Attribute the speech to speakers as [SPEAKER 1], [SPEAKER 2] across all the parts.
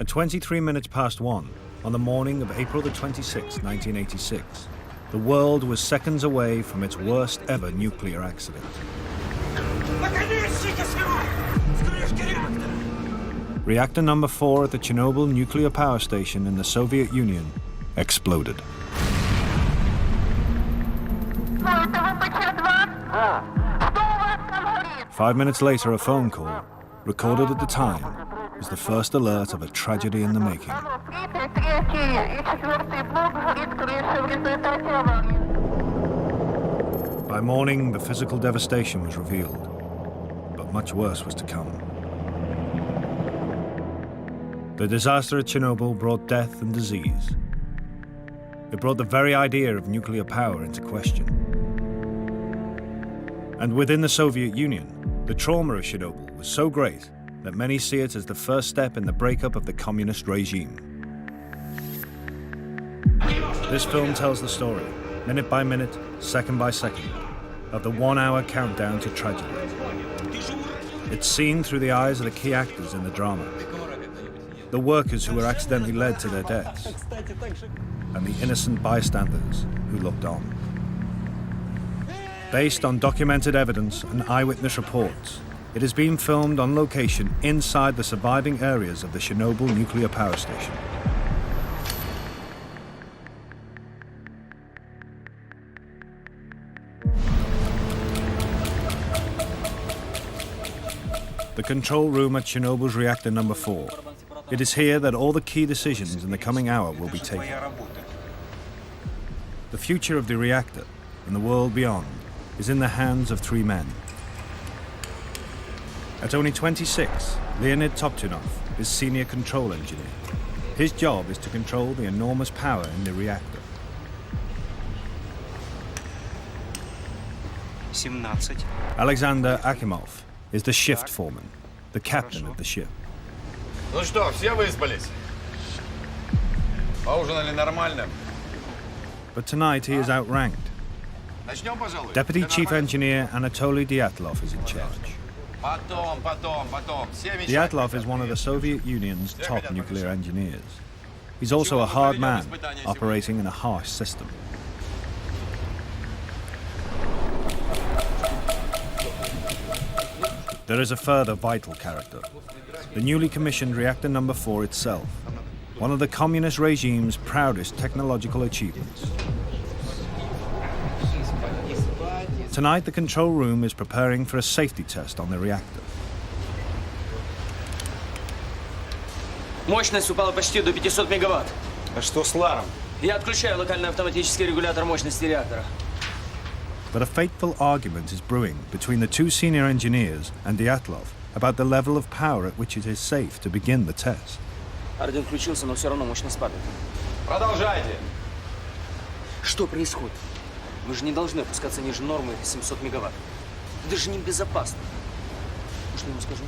[SPEAKER 1] At 23 minutes past 1, on the morning of April the 26th, 1986, the world was seconds away from its worst ever nuclear accident. Reactor number 4 at the Chernobyl nuclear power station in the Soviet Union exploded. Five minutes later, a phone call, recorded at the time, was the first alert of a tragedy in the making. By morning, the physical devastation was revealed, but much worse was to come. The disaster at Chernobyl brought death and disease. It brought the very idea of nuclear power into question. And within the Soviet Union, the trauma of Chernobyl was so great that many see it as the first step in the breakup of the communist regime. This film tells the story, minute by minute, second by second, of the 1-hour countdown to tragedy. It's seen through the eyes of the key actors in the drama, the workers who were accidentally led to their deaths, and the innocent bystanders who looked on. Based on documented evidence and eyewitness reports, it has been filmed on location inside the surviving areas of the Chernobyl nuclear power station. The control room at Chernobyl's reactor number 4. It is here that all the key decisions in the coming hour will be taken. The future of the reactor and the world beyond is in the hands of 3 men. At only 26, Leonid Toptunov is senior control engineer. His job is to control the enormous power in the reactor.
[SPEAKER 2] 17.
[SPEAKER 1] Alexander Akimov is the shift foreman, the captain of the ship.
[SPEAKER 3] Ну что, все выспались? Поужинали нормально?
[SPEAKER 1] But tonight he is outranked.
[SPEAKER 3] Начнем, пожалуй.
[SPEAKER 1] Deputy Chief Engineer Anatoly Dyatlov is in charge.
[SPEAKER 3] Потом.
[SPEAKER 1] Dyatlov is one of the Soviet Union's top nuclear engineers. He's also a hard man, operating in a harsh system. There is a further vital character, the newly commissioned reactor number 4 itself, one of the communist regime's proudest technological achievements. Tonight, the control room is preparing for a safety test on the reactor.
[SPEAKER 4] Мощность упала почти до 500 мегаватт.
[SPEAKER 2] А что с Ларом?
[SPEAKER 4] Я отключаю локальный автоматический регулятор мощности реактора.
[SPEAKER 1] But a fateful argument is brewing between the 2 senior engineers and Dyatlov about the level of power at which it is safe to begin the test.
[SPEAKER 4] Орден включился, но все равно мощность падает.
[SPEAKER 3] Продолжайте.
[SPEAKER 4] Что происходит? Мы же не должны опускаться ниже нормы 700 мегаватт. Это же небезопасно. Что я ему скажу?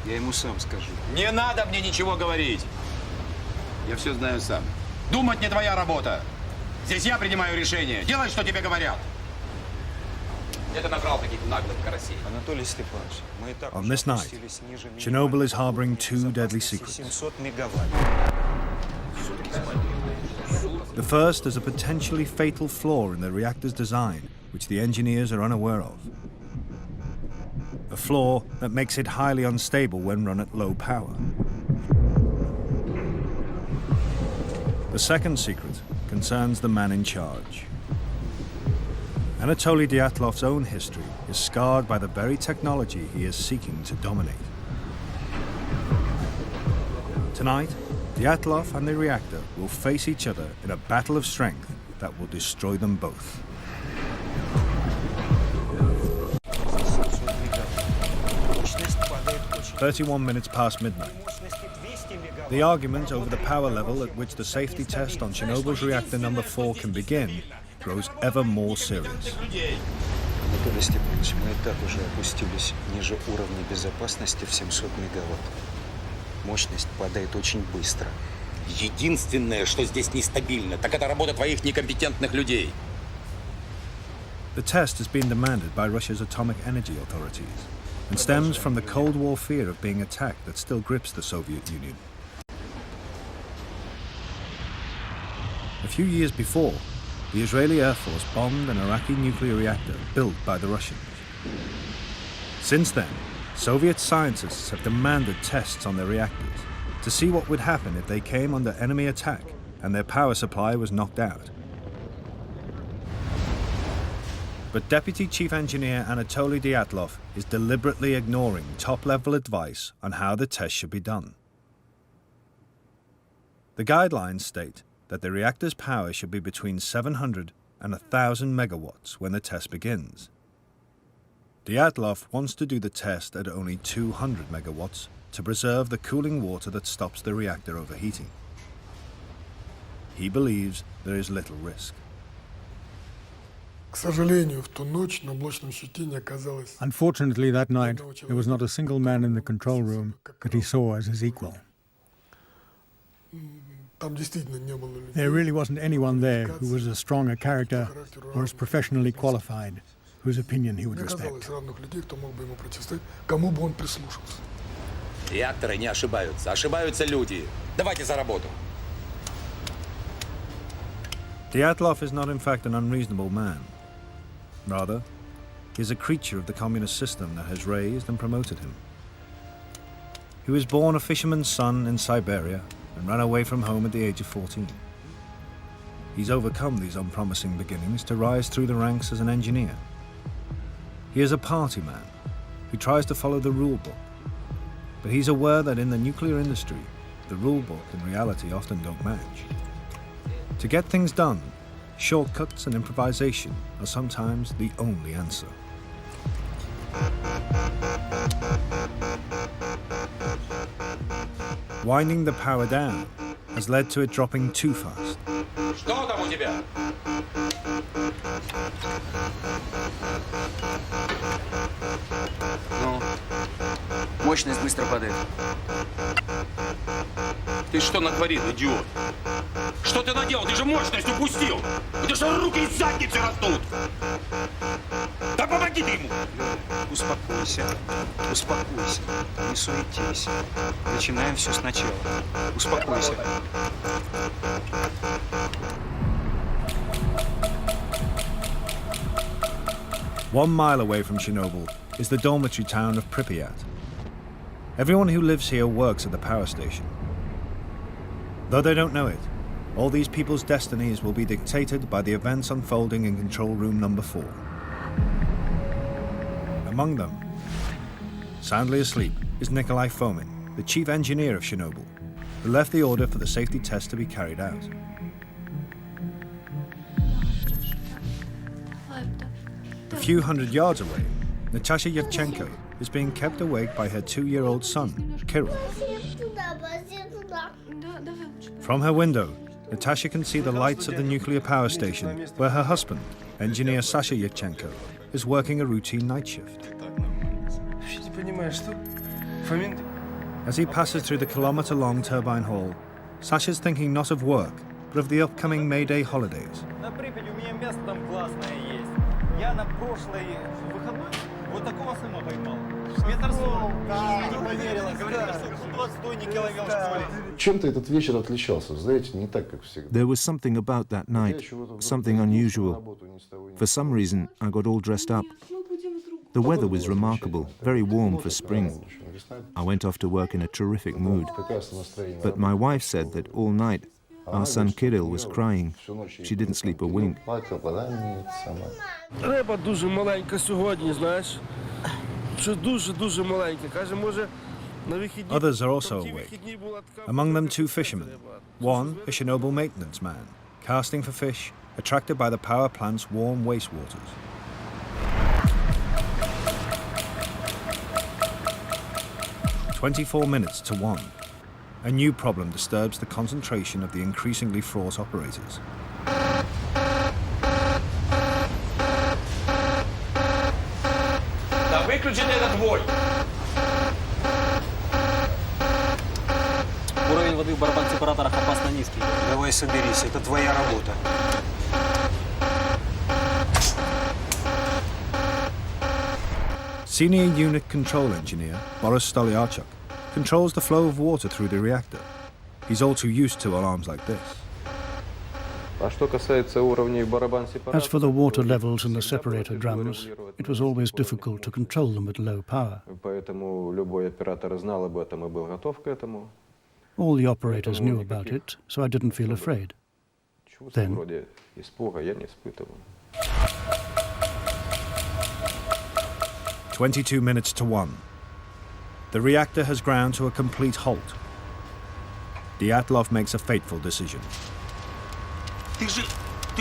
[SPEAKER 2] Я ему сам скажу.
[SPEAKER 3] Не надо мне ничего говорить. Я все знаю сам. Думать не твоя работа. Здесь я принимаю решение. Делай, что тебе говорят. Где ты набрал таких наглых карасей?
[SPEAKER 2] Анатолий Степанович, мы и так
[SPEAKER 1] On
[SPEAKER 2] уже
[SPEAKER 1] this night,
[SPEAKER 2] опустились ниже
[SPEAKER 1] Chernobyl is harboring
[SPEAKER 2] минимальной
[SPEAKER 1] 2 deadly
[SPEAKER 2] безопасности
[SPEAKER 1] secrets.
[SPEAKER 2] 700 мегаватт.
[SPEAKER 1] The first is a potentially fatal flaw in the reactor's design, which the engineers are unaware of. A flaw that makes it highly unstable when run at low power. The second secret concerns the man in charge. Anatoly Dyatlov's own history is scarred by the very technology he is seeking to dominate. Tonight, Dyatlov and the reactor will face each other in a battle of strength that will destroy them both.
[SPEAKER 2] Мощность падает очень
[SPEAKER 1] 31 minutes past midnight.
[SPEAKER 2] мощности 200 мегаватт.
[SPEAKER 1] The argument over the power level at which the safety test on Chernobyl's reactor number 4 can begin grows ever more serious.
[SPEAKER 2] Анатолий Степанович, мы и так уже опустились ниже уровня безопасности в 700 мегаватт. Мощность падает очень быстро.
[SPEAKER 5] Единственное, что здесь нестабильно, так это работа твоих некомпетентных людей.
[SPEAKER 1] The test has been demanded by Russia's atomic energy authorities and stems from the Cold War fear of being attacked that still grips the Soviet Union. few years before, the Israeli Air Force bombed an Iraqi nuclear reactor built by the Russians. Since then, Soviet scientists have demanded tests on their reactors to see what would happen if they came under enemy attack and their power supply was knocked out. But Deputy Chief Engineer Anatoly Dyatlov is deliberately ignoring top-level advice on how the test should be done. The guidelines state that the reactor's power should be between 700 and 1,000 megawatts when the test begins. Dyatlov wants to do the test at only 200 megawatts to preserve the cooling water that stops the reactor overheating. He believes there is little risk.
[SPEAKER 6] Unfortunately, that night, there was not a single man in the control room that he saw as his equal. There really wasn't anyone there who was as strong a character or as professionally qualified, whose opinion he would respect.
[SPEAKER 5] Реакторы не ошибаются. Ошибаются люди. Давайте за работу.
[SPEAKER 1] Dyatlov is not in fact an unreasonable man. Rather, he is a creature of the communist system that has raised and promoted him. He was born a fisherman's son in Siberia and ran away from home at the age of 14. He's overcome these unpromising beginnings to rise through the ranks as an engineer. He is a party man who tries to follow the rule book, but he's aware that in the nuclear industry, the rule book and reality often don't match. To get things done, shortcuts and improvisation are sometimes the only answer. Winding the power down has led to it dropping too fast.
[SPEAKER 5] Что там у тебя?
[SPEAKER 4] Ну, мощность быстро падает.
[SPEAKER 3] Ты что натворил, идиот? Что ты наделал? Ты же мощность упустил! У тебя же руки из задницы растут! Да помоги ты ему!
[SPEAKER 2] Успокойся, успокойся, не суетись. Начинаем все сначала. Успокойся.
[SPEAKER 1] One mile away from Chernobyl is the dormitory town of Pripyat. Everyone who lives here works at the power station. Though they don't know it, all these people's destinies will be dictated by the events unfolding in control room number 4. Among them, soundly asleep, is Nikolai Fomin, the chief engineer of Chernobyl, who left the order for the safety test to be carried out. A few hundred yards away, Natasha Yevchenko is being kept awake by her 2-year-old son, Kirill. From her window, Natasha can see the lights of the nuclear power station where her husband, engineer Sasha Yevchenko, is working a routine night shift. As he passes through the kilometer-long turbine hall, Sasha's thinking not of work, but of the upcoming May Day holidays.
[SPEAKER 7] Чем-то этот вечер отличался, знаете, не так, как всегда.
[SPEAKER 8] There was something about that night, something unusual. For some reason, I got all dressed up. The weather was remarkable, very warm for spring. I went off to work in a terrific mood. But my wife said that all night, our son Kirill was crying. She didn't sleep a wink.
[SPEAKER 9] Риба дуже маленька сьогодні, знаєш. Що дуже маленька. Каже, може, на вихідні...
[SPEAKER 1] Others are also awake. Among them 2 fishermen. One, a Chernobyl maintenance man, casting for fish, attracted by the power plant's warm wastewaters. "24 minutes to 1. A new problem disturbs the concentration of the increasingly fraught operators.
[SPEAKER 3] Да выключи ты этот вой!
[SPEAKER 4] Уровень воды в барабан-сепараторах опасно низкий.
[SPEAKER 2] Давай соберись, это твоя работа.
[SPEAKER 1] Senior unit control engineer Boris Stolyarchuk controls the flow of water through the reactor. He's all too used to alarms like this.
[SPEAKER 7] А что касается уровней барабан
[SPEAKER 6] As for the water levels in the separator drums, it was always difficult to control them at low power.
[SPEAKER 7] Поэтому любой оператор знал об этом и был готов к этому.
[SPEAKER 6] All the operators knew about it, so I didn't feel afraid.
[SPEAKER 7] Чувств
[SPEAKER 6] Then-
[SPEAKER 7] вроде испуга я не испытывал.
[SPEAKER 1] 22 minutes to 1. The reactor has ground to a complete halt. Dyatlov makes a fateful decision.
[SPEAKER 3] Ты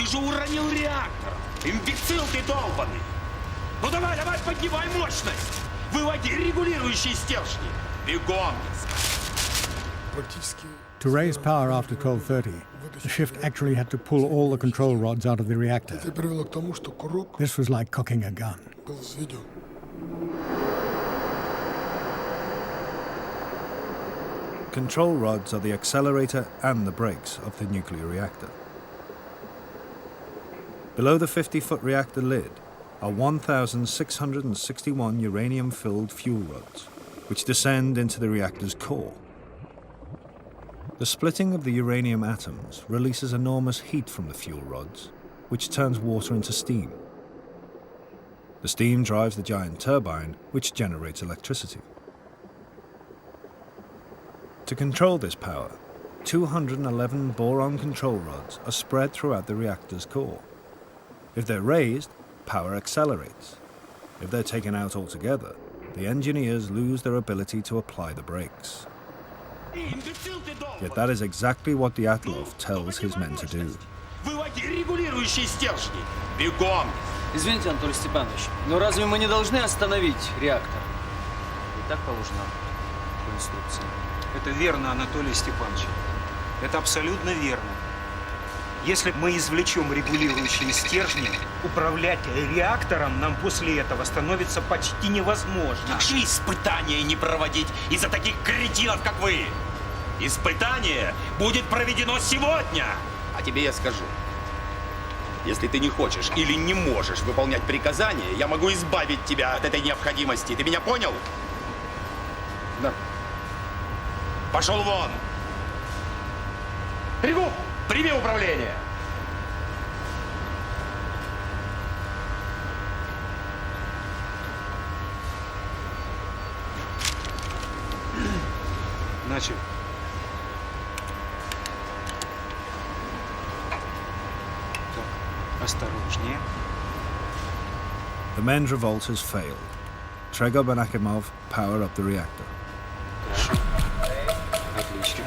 [SPEAKER 3] же уронил реактор! Имбецил ты долбанный! Ну давай, поднимай мощность! Выводи регулирующие стержни! Бегом!
[SPEAKER 6] To raise power after 12:30, the shift actually had to pull all the control rods out of the reactor. This was like cocking a gun.
[SPEAKER 1] Control rods are the accelerator and the brakes of the nuclear reactor. Below the 50-foot reactor lid are 1,661 uranium-filled fuel rods, which descend into the reactor's core. The splitting of the uranium atoms releases enormous heat from the fuel rods, which turns water into steam. The steam drives the giant turbine, which generates electricity. To control this power, 211 boron control rods are spread throughout the reactor's core. If they're raised, power accelerates. If they're taken out altogether, the engineers lose their ability to apply the brakes. Yet that is exactly what Dyatlov tells his men to do.
[SPEAKER 3] Выводи регулирующие стержни! Бегом!
[SPEAKER 4] Извините, Анатолий Степанович, но разве мы не должны остановить реактор? И так положено по инструкции.
[SPEAKER 2] Это верно, Анатолий Степанович. Это абсолютно верно. Если мы извлечем регулирующие стержни, управлять реактором нам после этого становится почти невозможно.
[SPEAKER 3] Как же испытания не проводить из-за таких кретинов, как вы? Испытание будет проведено сегодня! А тебе я скажу. Если ты не хочешь или не можешь выполнять приказания, я могу избавить тебя от этой необходимости. Ты меня понял? Да. Пошел вон! Трегуб, прими управление!
[SPEAKER 2] Начали. Так, осторожнее.
[SPEAKER 1] The men's revolt has failed. Tregub and Akimov power up the reactor.
[SPEAKER 2] Хорошо. Отлично.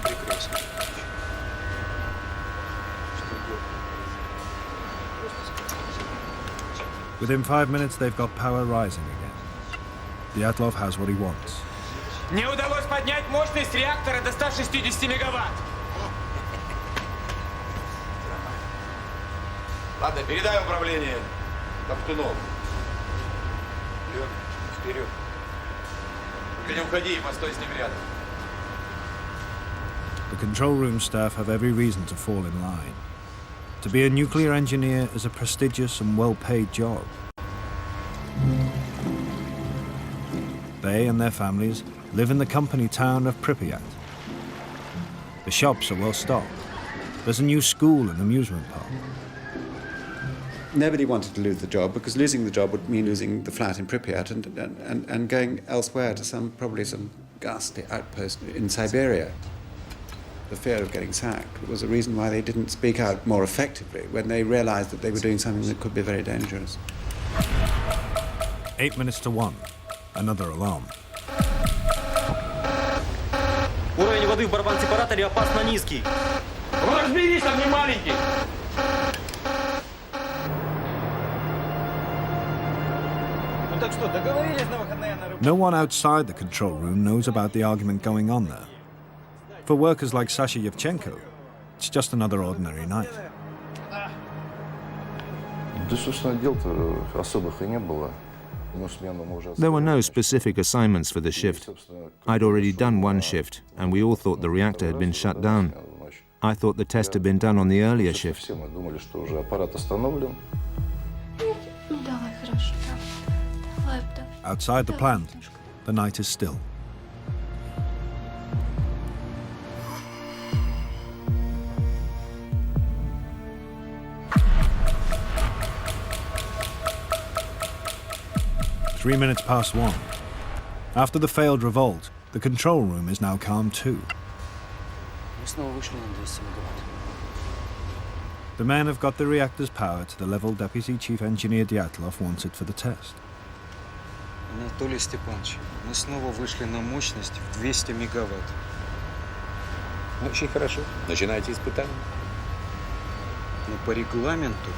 [SPEAKER 2] Прекрасно.
[SPEAKER 1] Within 5 minutes, they've got power rising again. Dyatlov has what he wants.
[SPEAKER 3] Мне удалось поднять мощность реактора до 160 мегаватт. Ладно, передай управление Топтунову. Вперед. Ты не уходи, постой с ним рядом.
[SPEAKER 1] The control room staff have every reason to fall in line. To be a nuclear engineer is a prestigious and well-paid job. They and their families live in the company town of Pripyat. The shops are well stocked. There's a new school and amusement park.
[SPEAKER 10] Nobody wanted to lose the job because losing the job would mean losing the flat in Pripyat and going elsewhere to probably some ghastly outpost in Siberia. The fear of getting sacked was a reason why they didn't speak out more effectively when they realized that they were doing something that could be very dangerous.
[SPEAKER 1] 8 minutes to 1. Another alarm.
[SPEAKER 4] Уровень воды в барабан-сепараторе опасно низкий.
[SPEAKER 3] Ну разберись, там не маленький.
[SPEAKER 4] Ну так что, договорились на выходные на рыбалку?
[SPEAKER 1] No one outside the control room knows about the argument going on there. For workers like Sasha Yevchenko, it's just another ordinary night.
[SPEAKER 7] Да, собственно, дел-то особых и не было.
[SPEAKER 8] There were no specific assignments for the shift. I'd already done one shift, and we all thought the reactor had been shut down. I thought the test had been done on the earlier shift.
[SPEAKER 7] Все мы думали, что уже аппарат остановлен.
[SPEAKER 11] Давай, хорошо. Давай.
[SPEAKER 1] Outside the plant, the night is still. 3 minutes past 1. After the failed revolt, the control room is now calm too.
[SPEAKER 4] Мы снова вышли на 200 мегаватт.
[SPEAKER 1] The men have got the reactor's power to the level Deputy Chief Engineer Dyatlov wants it for the test.
[SPEAKER 2] Анатолий Степанович, мы снова вышли на мощность в 200 мегаватт.
[SPEAKER 5] Очень хорошо. Начинайте испытания.
[SPEAKER 2] Но по регламенту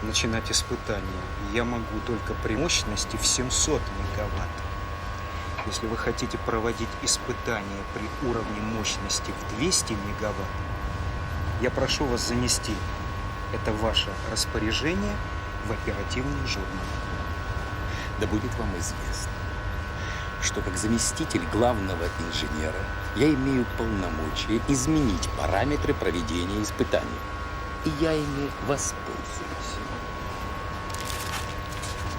[SPEAKER 2] начинать испытания я могу только при мощности в 700 мегаватт. Если вы хотите проводить испытания при уровне мощности в 200 мегаватт, я прошу вас занести это ваше распоряжение в оперативный журнал.
[SPEAKER 5] Да будет вам известно, что как заместитель главного инженера я имею полномочия изменить параметры проведения испытаний. И я ими воспользуюсь.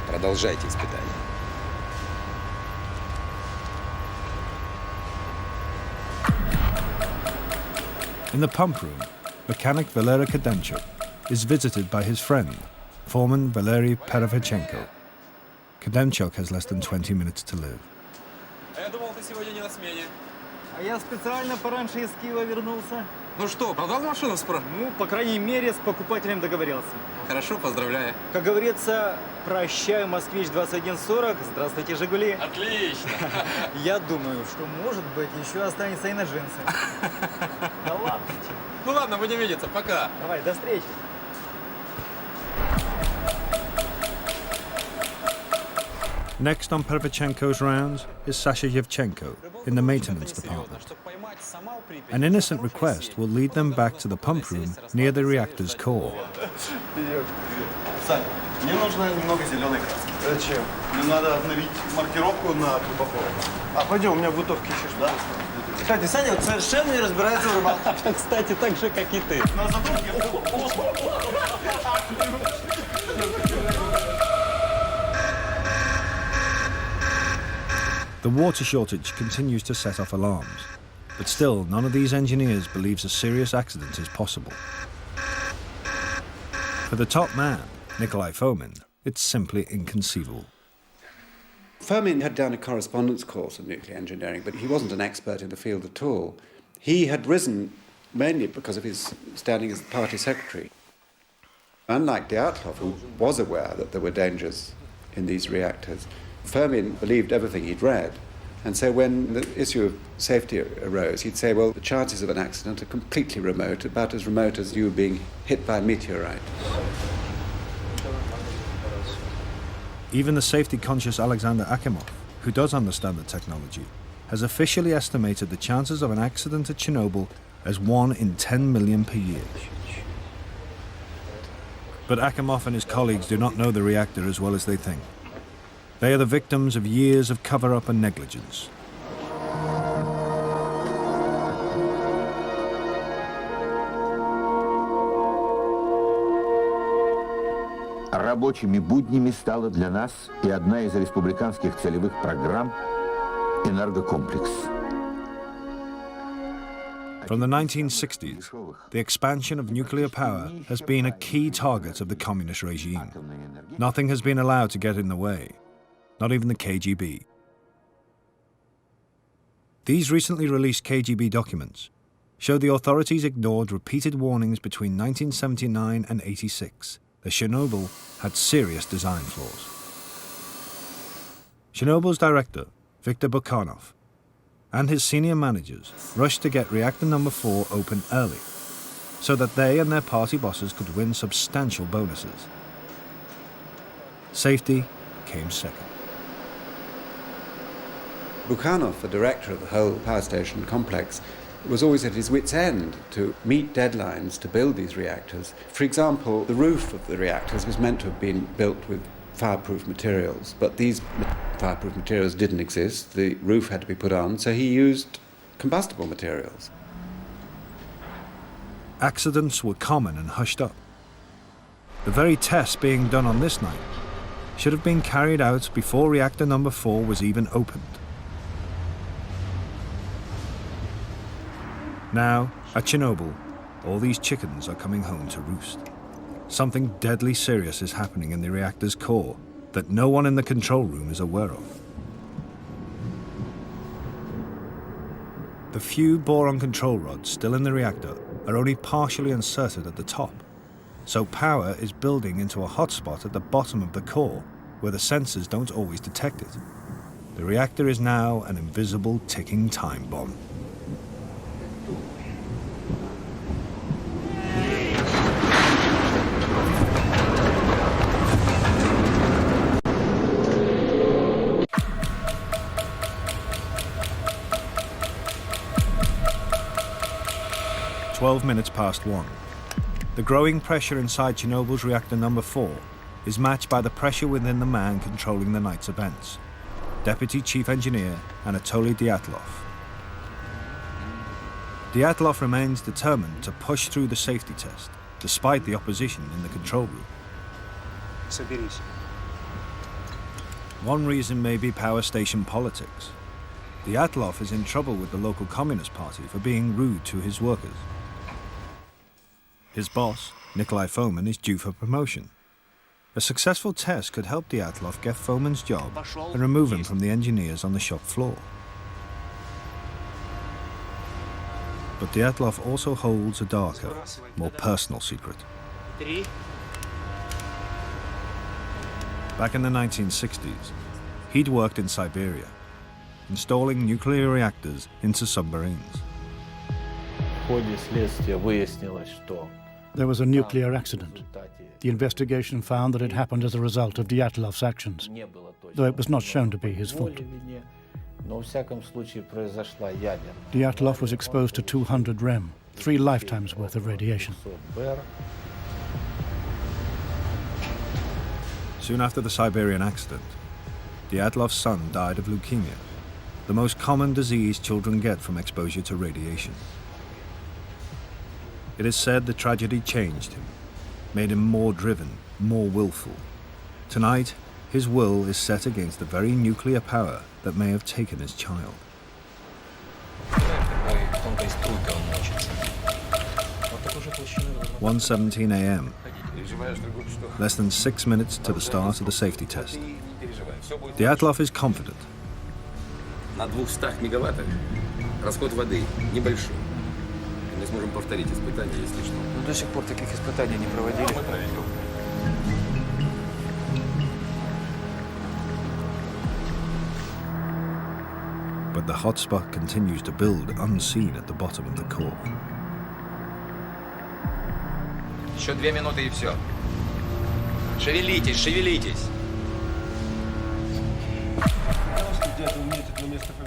[SPEAKER 5] Продолжайте испытания.
[SPEAKER 1] In the pump room, mechanic Valery Kadenchuk is visited by his friend, foreman Valery Perovichenko. Kadenchuk has less than 20 minutes to live.
[SPEAKER 3] Я думал, ты сегодня не на смене.
[SPEAKER 12] А я специально пораньше из Киева вернулся.
[SPEAKER 3] Ну что, продал машину справа?
[SPEAKER 12] Ну, по крайней мере, с покупателем договорился.
[SPEAKER 3] Хорошо, поздравляю.
[SPEAKER 12] Как говорится, прощаю, Москвич-2140, здравствуйте, Жигули.
[SPEAKER 3] Отлично.
[SPEAKER 12] Я думаю, что, может быть, еще останется и на джинсы. Да ладно.
[SPEAKER 3] Ну ладно, будем видеться, пока.
[SPEAKER 12] Давай, до встречи.
[SPEAKER 1] Next on Perovichenko's rounds is Sasha Yevchenko in the maintenance department. An innocent request will lead them back to the pump room near the reactor's core.
[SPEAKER 13] Сань, мне нужно немного зеленой краски. Зачем? Мне надо обновить маркировку на трубоходе. А пойдем, у меня в бутовке еще что-то. Да? Кстати, Саня вот совершенно не разбирается в рыбалке.
[SPEAKER 3] Кстати, так же, как и ты.
[SPEAKER 13] На задумке.
[SPEAKER 1] The water shortage continues to set off alarms, but still none of these engineers believes a serious accident is possible. For the top man, Nikolai Fomin, it's simply inconceivable.
[SPEAKER 10] Fomin had done a correspondence course in nuclear engineering, but he wasn't an expert in the field at all. He had risen mainly because of his standing as the party secretary. Unlike Dyatlov, who was aware that there were dangers in these reactors, Fomin believed everything he'd read. And so when the issue of safety arose, he'd say, well, the chances of an accident are completely remote, about as remote as you being hit by a meteorite.
[SPEAKER 1] Even the safety-conscious Alexander Akimov, who does understand the technology, has officially estimated the chances of an accident at Chernobyl as 1 in 10 million per year. But Akimov and his colleagues do not know the reactor as well as they think. They are the victims of years of cover-up and negligence.
[SPEAKER 14] Рабочими буднями стала для нас и одна из республиканских целевых программ «Энергокомплекс».
[SPEAKER 1] From the 1960s, the expansion of nuclear power has been a key target of the communist regime. Nothing has been allowed to get in the way, not even the KGB. These recently released KGB documents show the authorities ignored repeated warnings between 1979 and 86 that Chernobyl had serious design flaws. Chernobyl's director, Viktor Bukhanov, and his senior managers rushed to get reactor number 4 open early, so that they and their party bosses could win substantial bonuses. Safety came second.
[SPEAKER 10] Bukhanov, the director of the whole power station complex, was always at his wit's end to meet deadlines to build these reactors. For example, the roof of the reactors was meant to have been built with fireproof materials, but these fireproof materials didn't exist. The roof had to be put on, so he used combustible materials.
[SPEAKER 1] Accidents were common and hushed up. The very tests being done on this night should have been carried out before reactor number 4 was even opened. Now, at Chernobyl, all these chickens are coming home to roost. Something deadly serious is happening in the reactor's core, that no one in the control room is aware of. The few boron control rods still in the reactor are only partially inserted at the top, so power is building into a hotspot at the bottom of the core where the sensors don't always detect it. The reactor is now an invisible ticking time bomb. "12 minutes past 1. The growing pressure inside Chernobyl's reactor number 4 is matched by the pressure within the man controlling the night's events, Deputy Chief Engineer Anatoly Dyatlov. Dyatlov remains determined to push through the safety test, despite the opposition in the control room.
[SPEAKER 2] Соберись.
[SPEAKER 1] One reason may be power station politics. Dyatlov is in trouble with the local Communist Party for being rude to his workers. His boss, Nikolai Fomin, is due for promotion. A successful test could help Dyatlov get Fomin's job and remove him from the engineers on the shop floor. But Dyatlov also holds a darker, more personal secret. Back in the 1960s, he'd worked in Siberia, installing nuclear reactors into submarines.
[SPEAKER 6] There was a nuclear accident. The investigation found that it happened as a result of Dyatlov's actions, though it was not shown to be his fault. Dyatlov was exposed to 200 rem, 3 lifetimes worth of radiation.
[SPEAKER 1] Soon after the Siberian accident, Dyatlov's son died of leukemia, the most common disease children get from exposure to radiation. It is said the tragedy changed him, made him more driven, more willful. Tonight, his will is set against the very nuclear power that may have taken his child. 1:17 a.m. Less than 6 minutes to the start of the safety test. Dyatlov is confident.
[SPEAKER 5] На 200 мегаваттах расход воды небольшой. Мы сможем повторить испытания, если что.
[SPEAKER 4] Но до сих пор таких испытаний не проводили.
[SPEAKER 5] Мы проведем.
[SPEAKER 1] But the hotspot continues to build unseen at the bottom of the core.
[SPEAKER 3] Еще 2 минуты и все. Шевелитесь, шевелитесь.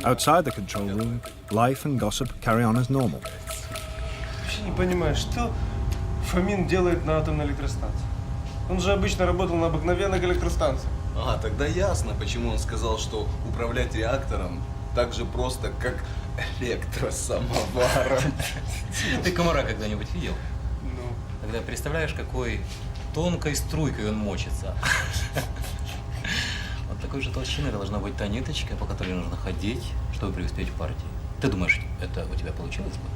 [SPEAKER 1] Outside the control room, life and gossip carry on as normal.
[SPEAKER 9] Вообще не понимаю, что Фомин делает на атомной электростанции. Он же обычно работал на обыкновенных электростанциях.
[SPEAKER 15] А, тогда ясно, почему он сказал, что управлять реактором так же просто, как электросамоваром.
[SPEAKER 5] Ты комара когда-нибудь видел?
[SPEAKER 9] Ну.
[SPEAKER 5] Тогда представляешь, какой тонкой струйкой он мочится. Вот такой же толщины должна быть та ниточка, по которой нужно ходить, чтобы преуспеть в партии. Ты думаешь, это у тебя получилось бы?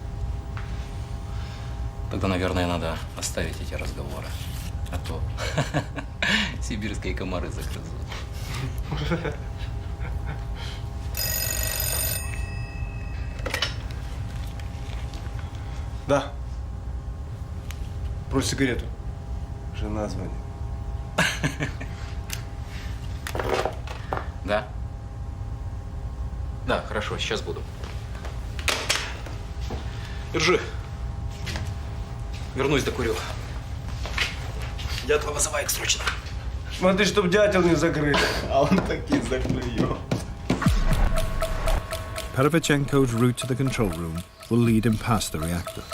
[SPEAKER 5] Тогда, наверное, надо оставить эти разговоры. А то сибирские комары загрызут.
[SPEAKER 9] Да. Брось сигарету. Жена звонит.
[SPEAKER 5] Да? Да, хорошо, сейчас буду. Держи. Вернусь, докурю. Дятла вызывает срочно.
[SPEAKER 9] Смотри, чтоб дятел не закрыли.
[SPEAKER 15] А он таки закрыл.
[SPEAKER 1] Perovichenko's route to the control room will lead him past the reactor.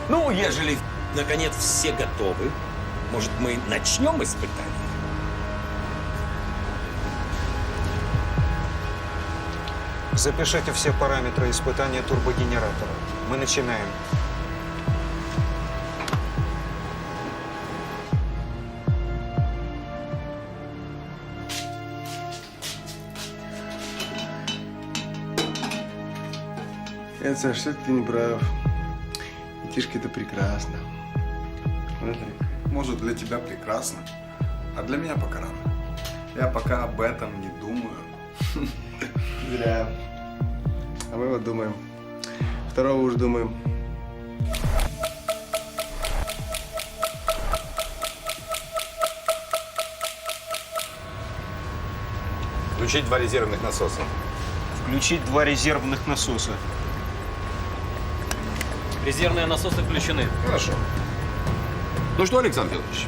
[SPEAKER 5] Ну, ежели, наконец, все готовы, может, мы начнем испытание?
[SPEAKER 2] Запишите все параметры испытания турбогенератора. Мы начинаем.
[SPEAKER 9] Нет, Саш, ты не прав. Тишка, это прекрасно. Смотри.
[SPEAKER 16] Может, для тебя прекрасно, а для меня пока рано. Я пока об этом не думаю.
[SPEAKER 13] Зря. А мы вот думаем. Второго уж думаем.
[SPEAKER 3] Включить 2 резервных насоса.
[SPEAKER 2] Включить 2 резервных насоса.
[SPEAKER 4] Резервные насосы включены.
[SPEAKER 3] Хорошо. Ну что, Александр Федорович,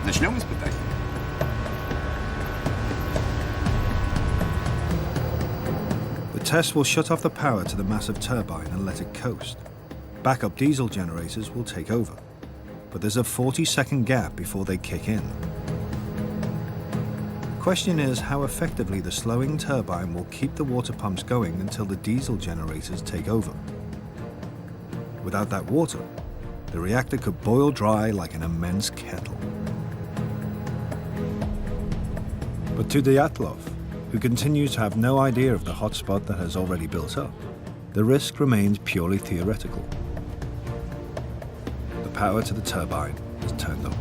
[SPEAKER 3] начнем испытание.
[SPEAKER 1] The test will shut off the power to the massive turbine and let it coast. Backup diesel generators will take over. But there's a 40-second gap before they kick in. Question is how effectively the slowing turbine will keep the water pumps going until the diesel generators take over. Without that water, the reactor could boil dry like an immense kettle. But to Dyatlov, who continues to have no idea of the hotspot that has already built up, the risk remains purely theoretical. The power to the turbine is turned off.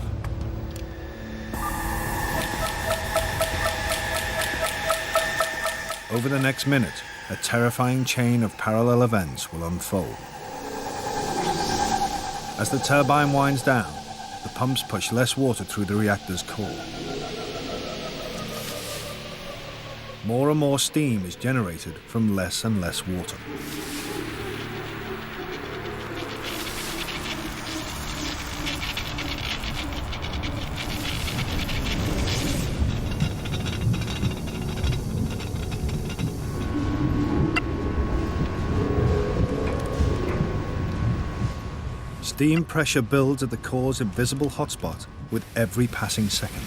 [SPEAKER 1] Over the next minute, a terrifying chain of parallel events will unfold. As the turbine winds down, the pumps push less water through the reactor's core. More and more steam is generated from less and less water. Steam pressure builds at the core's invisible hotspot with every passing second.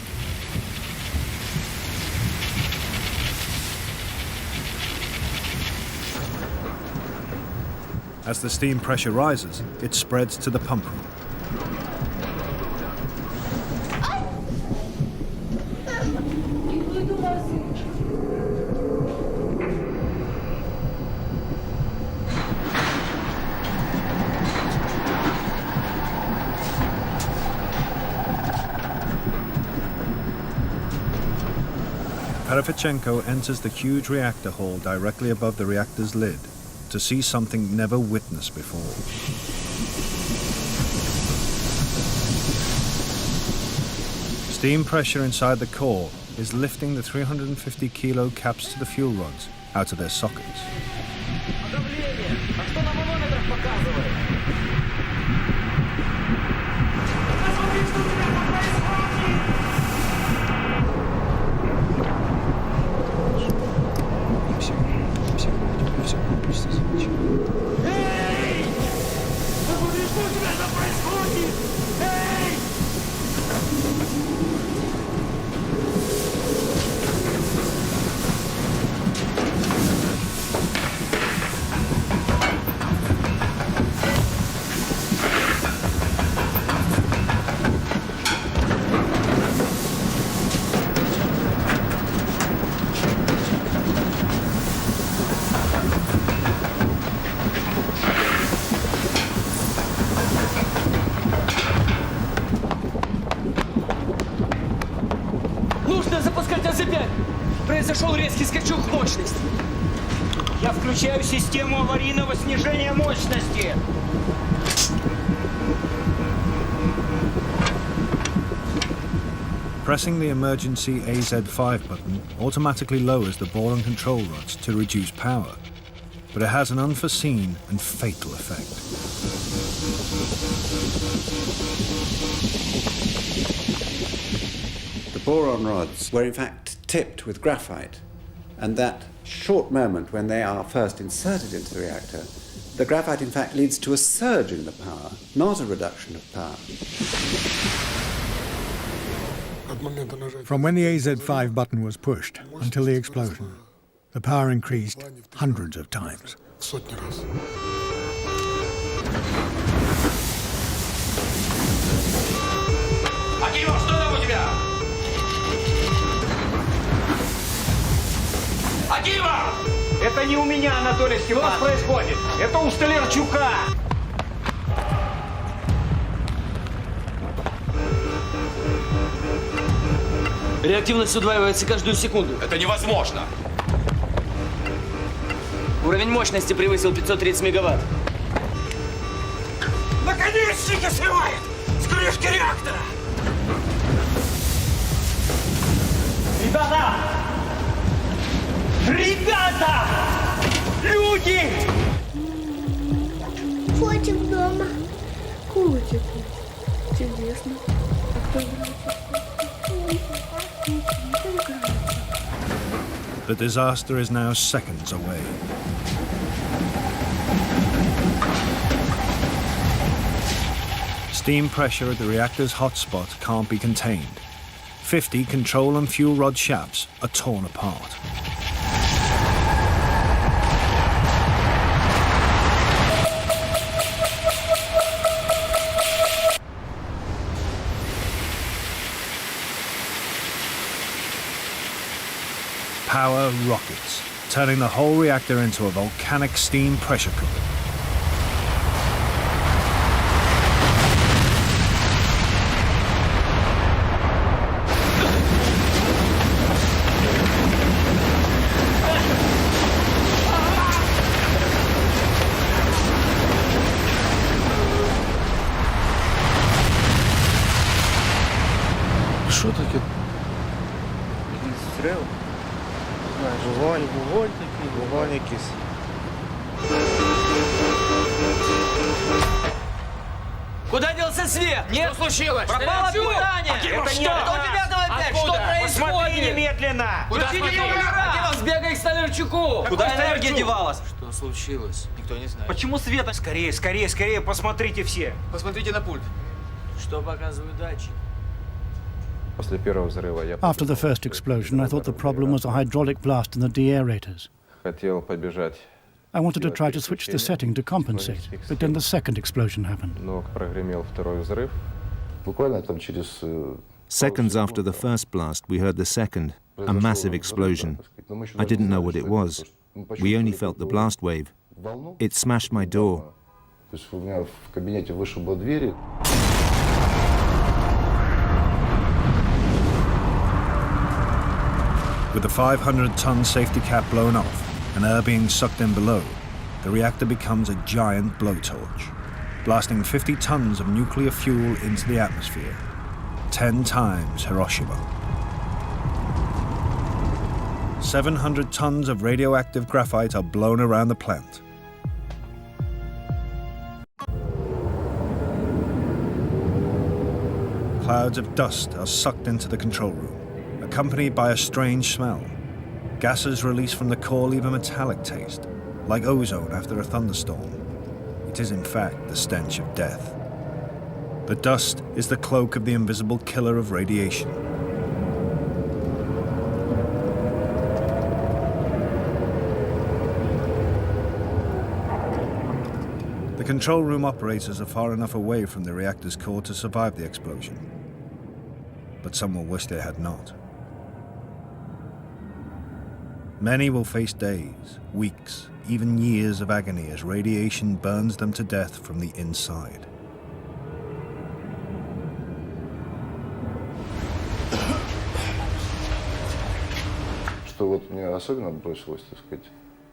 [SPEAKER 1] As the steam pressure rises, it spreads to the pump room. Perefchenko enters the huge reactor hall directly above the reactor's lid to see something never witnessed before. Steam pressure inside the core is lifting the 350 kilo caps to the fuel rods out of their sockets.
[SPEAKER 2] Произошел резкий скачок мощности. Я включаю систему аварийного снижения мощности.
[SPEAKER 1] Pressing the emergency AZ5 button automatically lowers the bore and control rods to reduce power, but it has an unforeseen and fatal effect.
[SPEAKER 10] The boron rods were in fact tipped with graphite, and that short moment when they are first inserted into the reactor, the graphite in fact leads to a surge in the power, not a reduction of power.
[SPEAKER 6] From when the AZ5 button was pushed until the explosion, the power increased hundreds of times.
[SPEAKER 3] Акимов, что там у тебя? Акимов!
[SPEAKER 2] Это не у меня, Анатолий Степанович. Что происходит? Это у Столярчука.
[SPEAKER 4] Реактивность удваивается каждую секунду.
[SPEAKER 3] Это невозможно.
[SPEAKER 4] Уровень мощности превысил 530 мегаватт.
[SPEAKER 2] Наконечники срывает с крышки реактора!
[SPEAKER 17] Ребята! Ребята! Люди!
[SPEAKER 11] Котик дома. Котик. Интересно. А кто играет?
[SPEAKER 1] The disaster is now seconds away. Steam pressure at the reactor's hotspot can't be contained. 50 control and fuel rod shafts are torn apart. Power rockets, turning the whole reactor into a volcanic steam pressure cooker.
[SPEAKER 9] Що таке? Стріл? Вогонь такий, вогонь якийсь.
[SPEAKER 4] Куда делся свет?
[SPEAKER 2] Нет, что случилось?
[SPEAKER 4] Пропало питание!
[SPEAKER 2] Это
[SPEAKER 4] что? Это у тебя там опять? Что происходит?
[SPEAKER 2] Посмотри немедленно!
[SPEAKER 4] Сбегай к Столярчуку!
[SPEAKER 2] Куда энергия девалась?
[SPEAKER 4] Что случилось? Никто не знает.
[SPEAKER 2] Почему света? Скорее, скорее, скорее, посмотрите все.
[SPEAKER 4] Посмотрите на пульт. Что показывают датчики?
[SPEAKER 6] After the first explosion, I thought the problem was a hydraulic blast in the deaerators. I wanted to try to switch the setting to compensate, but then the second explosion happened.
[SPEAKER 8] Seconds after the first blast, we heard the second, a massive explosion. I didn't know what it was. We only felt the blast wave. It smashed my door.
[SPEAKER 1] With the 500-ton safety cap blown off and air being sucked in below, the reactor becomes a giant blowtorch, blasting 50 tons of nuclear fuel into the atmosphere, 10 times Hiroshima. 700 tons of radioactive graphite are blown around the plant. Clouds of dust are sucked into the control room, accompanied by a strange smell. Gases released from the core leave a metallic taste, like ozone after a thunderstorm. It is in fact the stench of death. The dust is the cloak of the invisible killer of radiation. The control room operators are far enough away from the reactor's core to survive the explosion, but some will wish they had not. Many will face days, weeks, even years of agony as radiation burns them to death from the inside.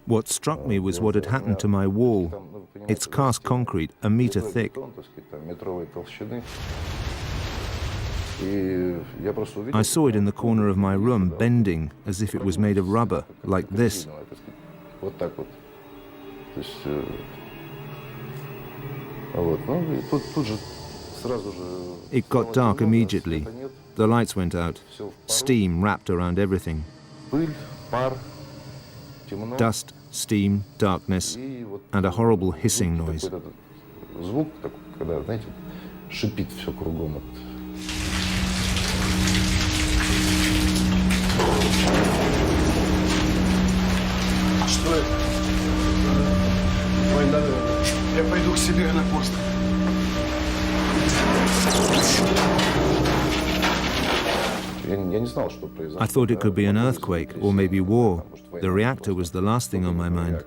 [SPEAKER 8] What struck me was what had happened to my wall. It's cast concrete, a meter thick. I saw it in the corner of my room, bending as if it was made of rubber, like this. It got dark immediately. The lights went out. Steam wrapped around everything. Dust, steam, darkness, and a horrible hissing noise.
[SPEAKER 13] Что это? Война, наверное. Я пойду к себе на пост.
[SPEAKER 8] I thought it could be an earthquake or maybe war. The reactor was the last thing on my mind.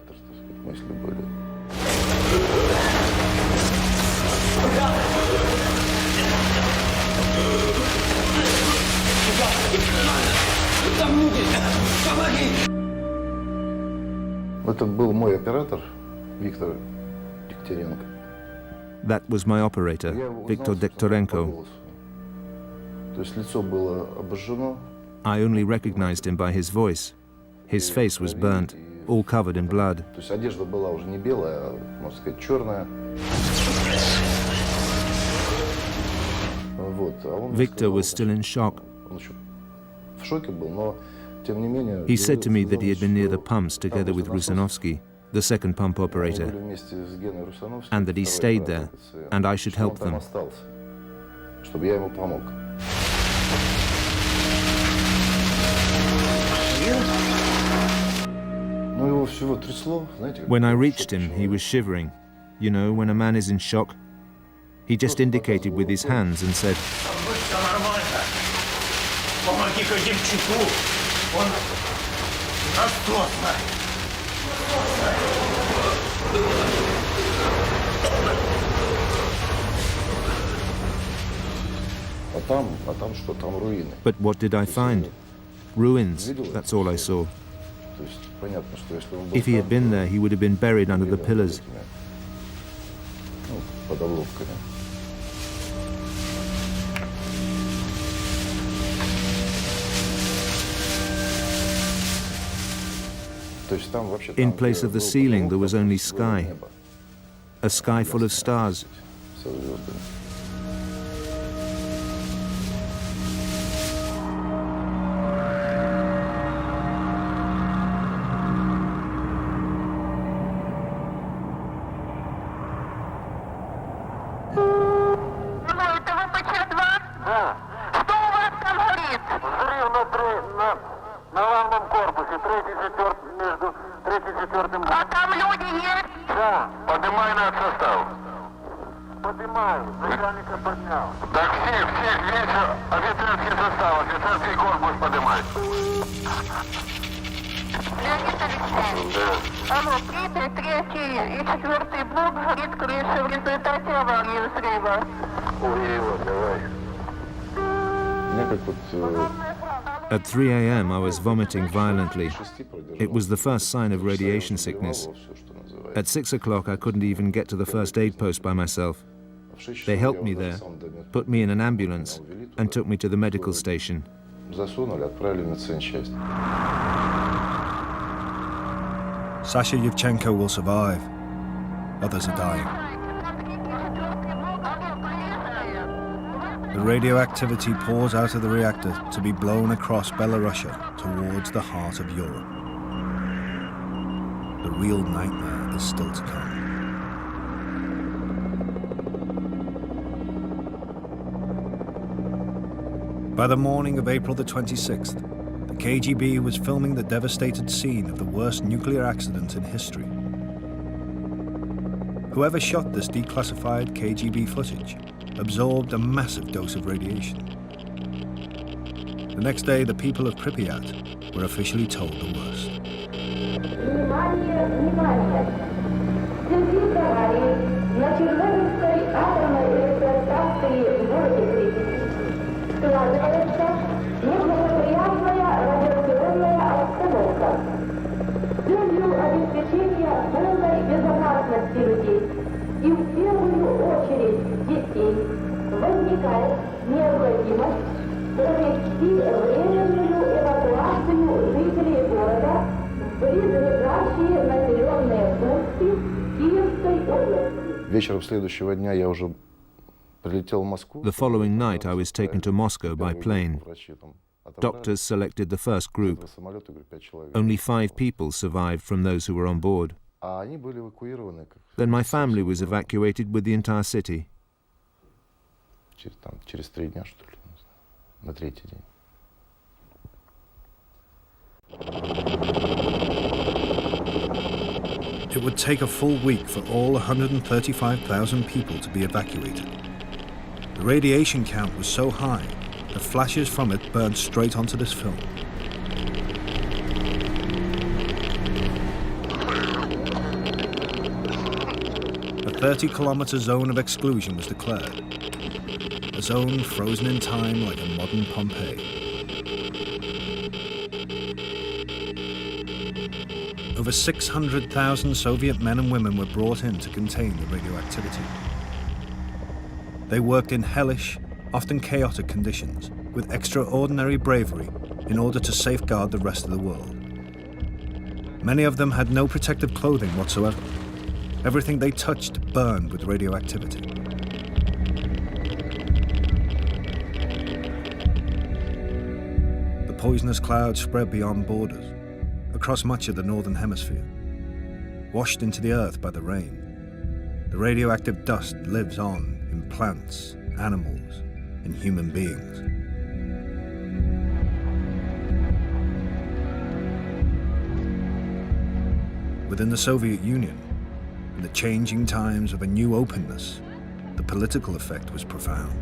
[SPEAKER 7] Это был мой оператор, Виктор Дегтяренко.
[SPEAKER 8] That was my operator, Viktor Dektorenko.
[SPEAKER 7] То есть лицо было обожжено.
[SPEAKER 8] I only recognized him by his voice. His face was burnt, all covered in blood.
[SPEAKER 7] То есть одежда была уже не белая, а, можно сказать, черная. Вот.
[SPEAKER 8] Victor was still in shock.
[SPEAKER 7] Он еще в шоке был, но тем не менее.
[SPEAKER 8] He said to me that he had been near the pumps together with Rusanovsky, the second pump operator, and that he stayed there, and I should help them.
[SPEAKER 7] Чтобы я ему помог. Ну его всего трясло, знаете.
[SPEAKER 8] When I reached him, he was shivering. You know, when a man is in shock. He just indicated with his hands and said,
[SPEAKER 17] Помоги-ка Демчуку, он растосно.
[SPEAKER 7] А там что? Там руины.
[SPEAKER 8] But what did I find? Ruins, that's all I saw.
[SPEAKER 7] То есть понятно, что если он был
[SPEAKER 8] If he had been there, he would have been buried under the pillars.
[SPEAKER 7] Ну, под обломками.
[SPEAKER 8] In place of the ceiling, there was only sky. A sky full of stars. At 3 a.m. I was vomiting violently. It was the first sign of radiation sickness. At 6 o'clock I couldn't even get to the first aid post by myself. They helped me there, put me in an ambulance, and took me to the medical station.
[SPEAKER 1] Sasha Yevchenko will survive. Others are dying. The radioactivity pours out of the reactor to be blown across Belarusia towards the heart of Europe. The real nightmare is still to come. By the morning of April the 26th, the KGB was filming the devastated scene of the worst nuclear accident in history. Whoever shot this declassified KGB footage absorbed a massive dose of radiation. The next day, the people of Pripyat were officially told the worst.
[SPEAKER 11] Возникает необходимость провести временную эвакуацию жителей города в близлежащие населенные пункты Киевской области.
[SPEAKER 7] Вечером следующего дня я уже прилетел в Москву.
[SPEAKER 8] The following night I was taken to Moscow by plane. Doctors selected the first group. Only 5 people survived from those who were on board. Then my family was evacuated with the entire city.
[SPEAKER 7] Через 3 дня, что ли, на третий день.
[SPEAKER 1] It would take a full week for all 135,000 people to be evacuated. The radiation count was so high that flashes from it burned straight onto this film. A 30-kilometer zone of exclusion was declared. A zone frozen in time like a modern Pompeii. Over 600,000 Soviet men and women were brought in to contain the radioactivity. They worked in hellish, often chaotic conditions, with extraordinary bravery in order to safeguard the rest of the world. Many of them had no protective clothing whatsoever. Everything they touched burned with radioactivity. The poisonous cloud spread beyond borders, across much of the northern hemisphere. Washed into the earth by the rain, the radioactive dust lives on in plants, animals, and human beings. Within the Soviet Union, in the changing times of a new openness, the political effect was profound.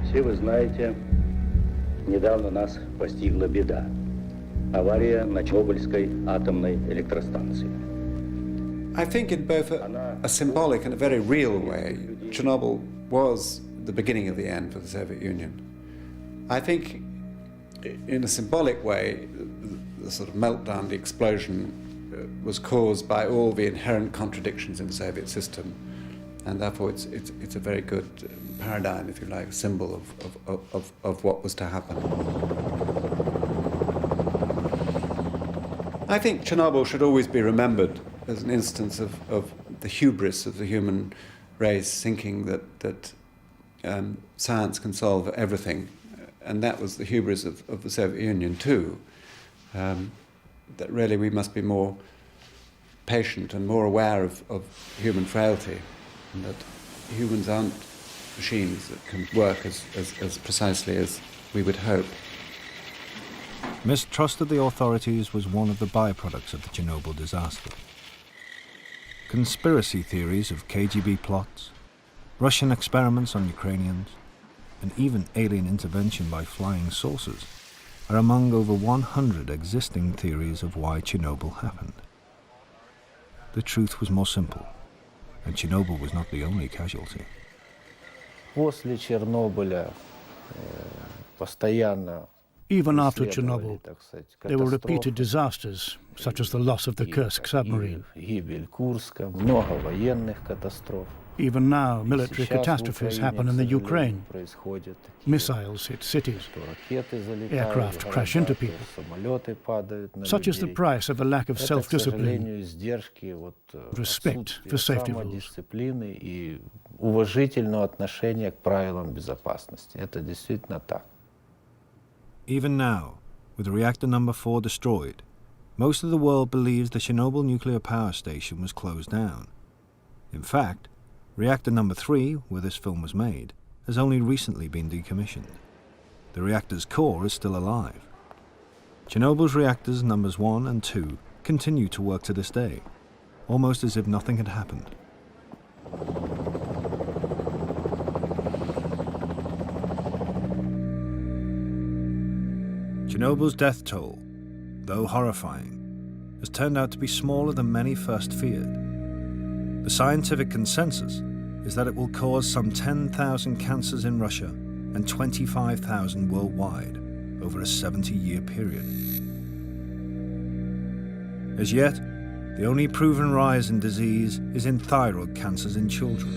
[SPEAKER 18] Все вы знаете, недавно нас постигла беда. Авария на Чернобыльской атомной электростанции.
[SPEAKER 10] I think in both a symbolic and a very real way, Chernobyl was the beginning of the end for the Soviet Union. I think in a symbolic way, the sort of meltdown, the explosion, was caused by all the inherent contradictions in the Soviet system, and therefore it's a very good paradigm, if you like, a symbol of what was to happen. I think Chernobyl should always be remembered as an instance of the hubris of the human race, thinking that science can solve everything, and that was the hubris of the Soviet Union too. That really we must be more patient and more aware of human frailty, and that humans aren't machines that can work as precisely as we would hope.
[SPEAKER 1] Mistrust of the authorities was one of the byproducts of the Chernobyl disaster. Conspiracy theories of KGB plots, Russian experiments on Ukrainians, and even alien intervention by flying saucers are among over 100 existing theories of why Chernobyl happened. The truth was more simple, and Chernobyl was not the only casualty.
[SPEAKER 18] После Чернобыля постоянно.
[SPEAKER 6] Even after Chernobyl, there were repeated disasters, such as the loss of the Kursk submarine.
[SPEAKER 18] Гибель Курска, много военных катастроф.
[SPEAKER 6] Even now, military catastrophes happen in the Ukraine. Missiles hit cities. Aircraft crash into people. Such is the price of a lack of self-discipline, respect for safety rules.
[SPEAKER 18] Уважительного отношения к правилам безопасности. Это действительно так.
[SPEAKER 1] Even now, with reactor number 4 destroyed, most of the world believes the Chernobyl nuclear power station was closed down. In fact, reactor number 3, where this film was made, has only recently been decommissioned. The reactor's core is still alive. Chernobyl's reactors numbers 1 and 2 continue to work to this day, almost as if nothing had happened. Chernobyl's death toll, though horrifying, has turned out to be smaller than many first feared. The scientific consensus is that it will cause some 10,000 cancers in Russia and 25,000 worldwide over a 70-year period. As yet, the only proven rise in disease is in thyroid cancers in children.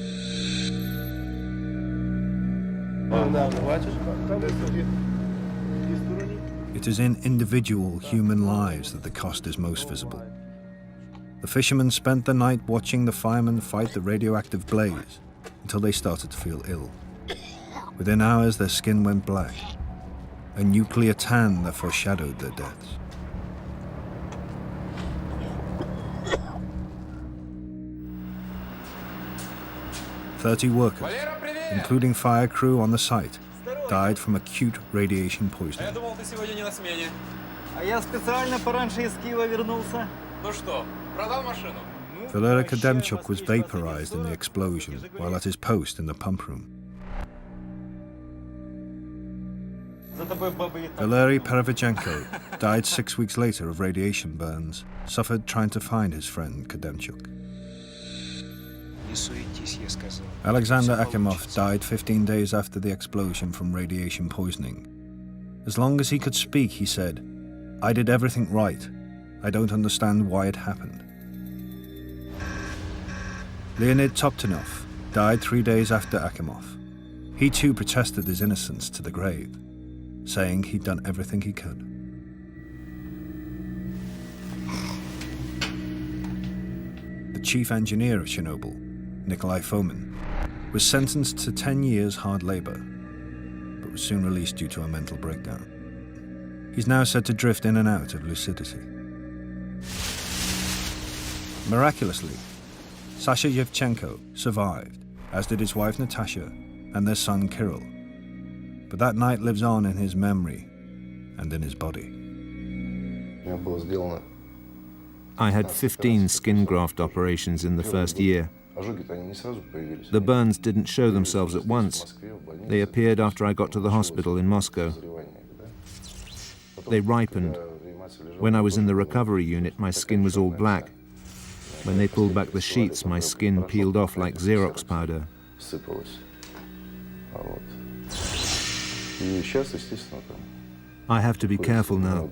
[SPEAKER 1] It is in individual human lives that the cost is most visible. The fishermen spent the night watching the firemen fight the radioactive blaze until they started to feel ill. Within hours, their skin went black, a nuclear tan that foreshadowed their deaths. "30 workers, including fire crew on the site, died from acute radiation poisoning. Valery Kademchuk was vaporized in the explosion while at his post in the pump room. Valery Perevychenko died 6 weeks later of radiation burns, suffered trying to find his friend Kademchuk. Alexander Akimov died 15 days after the explosion from radiation poisoning. As long as he could speak, he said, "I did everything right. I don't understand why it happened. Leonid Toptunov died 3 days after Akimov. He too protested his innocence to the grave, saying he'd done everything he could. The chief engineer of Chernobyl, Nikolai Fomin, was sentenced to 10 years hard labor, but was soon released due to a mental breakdown. He's now said to drift in and out of lucidity. Miraculously, Sasha Yevchenko survived, as did his wife Natasha and their son Kirill. But that night lives on in his memory and in his body.
[SPEAKER 8] I had 15 skin graft operations in the first year. The burns didn't show themselves at once. They appeared after I got to the hospital in Moscow. They ripened. When I was in the recovery unit, my skin was all black. When they pulled back the sheets, my skin peeled off like Xerox powder. I have to be careful now.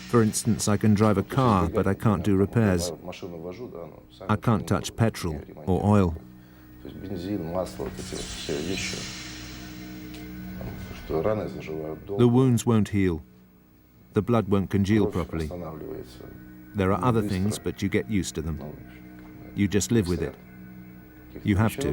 [SPEAKER 8] For instance, I can drive a car, but I can't do repairs. I can't touch petrol or oil. The wounds won't heal. The blood won't congeal properly. There are other things, but you get used to them. You just live with it. You have to.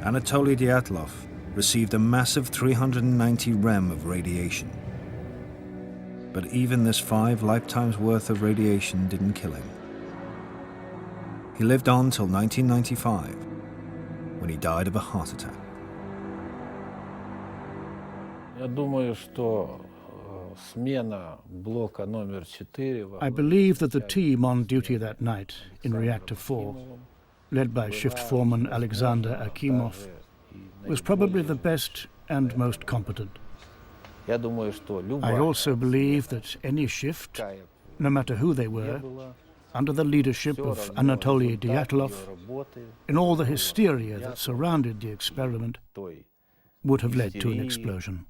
[SPEAKER 1] Anatoly Dyatlov received a massive 390 rem of radiation. But even this 5 lifetimes worth of radiation didn't kill him. He lived on till 1995, when he died of a heart attack.
[SPEAKER 6] I believe that the team on duty that night in Reactor 4, led by shift foreman Alexander Akimov, was probably the best and most competent. I also believe that any shift, no matter who they were, under the leadership of Anatoly Dyatlov, in all the hysteria that surrounded the experiment, would have led to an explosion.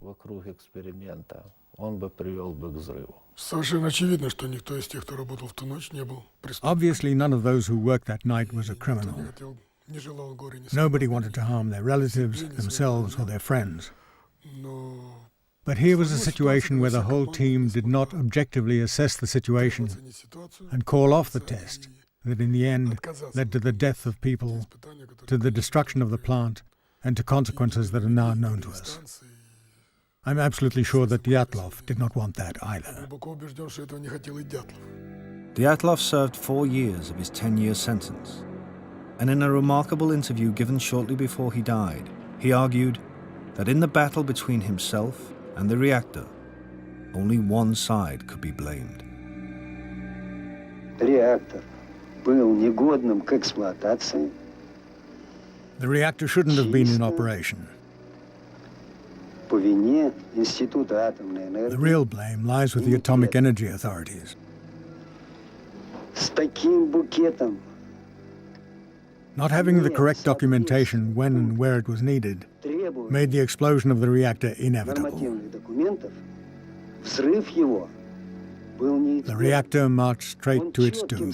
[SPEAKER 19] Obviously, none of those who worked that night was a criminal. Nobody wanted to harm their relatives, themselves, or their friends. But here was a situation where the whole team did not objectively assess the situation and call off the test that in the end led to the death of people, to the destruction of the plant, and to consequences that are now known to us. I'm absolutely sure that Dyatlov did not want that either.
[SPEAKER 1] Dyatlov served 4 years of his 10-year sentence, and in a remarkable interview given shortly before he died, he argued that in the battle between himself and the reactor, only one side could be blamed.
[SPEAKER 19] The reactor shouldn't have been in operation. The real blame lies with the atomic energy authorities. Not having the correct documentation when and where it was needed made the explosion of the reactor inevitable. The reactor marched straight to its doom.